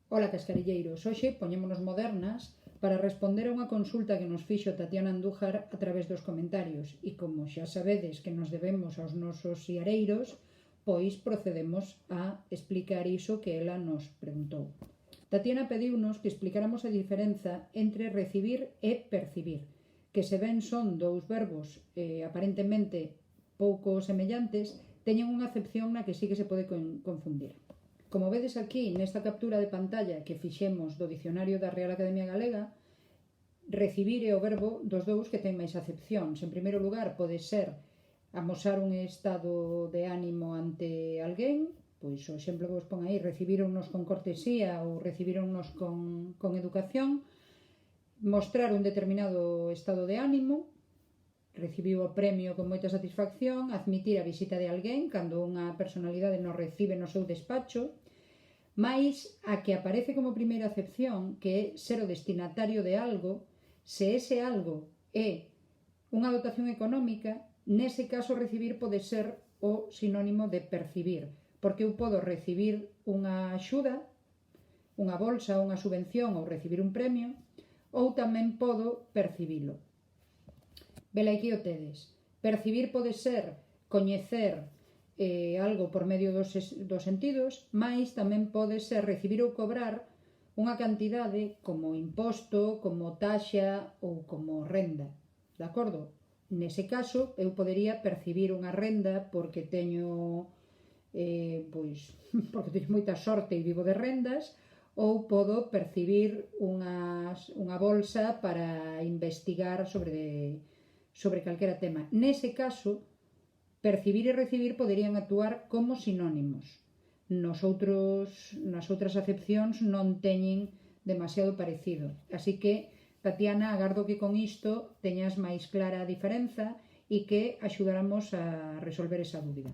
Ola, cascarilleiros, hoxe poñémonos modernas para responder a unha consulta que nos fixo Tatiana Andújar a través dos comentarios e como xa sabedes que nos debemos aos nosos siareiros, pois procedemos a explicar iso que ela nos preguntou. Tatiana pediunos que explicáramos a diferenza entre recibir e percibir, que se ben son dous verbos aparentemente pouco semellantes, teñen unha acepción na que sí que se pode confundir. Como vedes aquí nesta captura de pantalla que fixemos do dicionario da Real Academia Galega, recibir é o verbo dos dous que ten máis acepcións. En primeiro lugar, pode ser amosar un estado de ánimo ante alguén, pois o exemplo que vos pon aí, recibironnos con cortesía ou recibironnos con educación, mostrar un determinado estado de ánimo, recibiu o premio con moita satisfacción, admitir a visita de alguén cando unha personalidade nos recibe no seu despacho, máis a que aparece como primeira acepción, que é ser o destinatario de algo. Se ese algo é unha dotación económica, nese caso recibir pode ser o sinónimo de percibir, porque eu podo recibir unha axuda, unha bolsa, unha subvención ou recibir un premio, ou tamén podo percibilo. Vela, aquí o tedes. Percibir pode ser coñecer algo por medio dos sentidos, máis tamén pode ser recibir ou cobrar unha cantidade como imposto, como taxa ou como renda. De acordo? Nese caso, eu podería percibir unha renda porque teño porque teño moita sorte e vivo de rendas, ou podo percibir unha bolsa para investigar sobre calquera tema. Nese caso, percibir e recibir poderían actuar como sinónimos. Nas outras acepcións non teñen demasiado parecido. Así que, Tatiana, agardo que con isto teñas máis clara a diferenza e que axudáramos a resolver esa dúbida.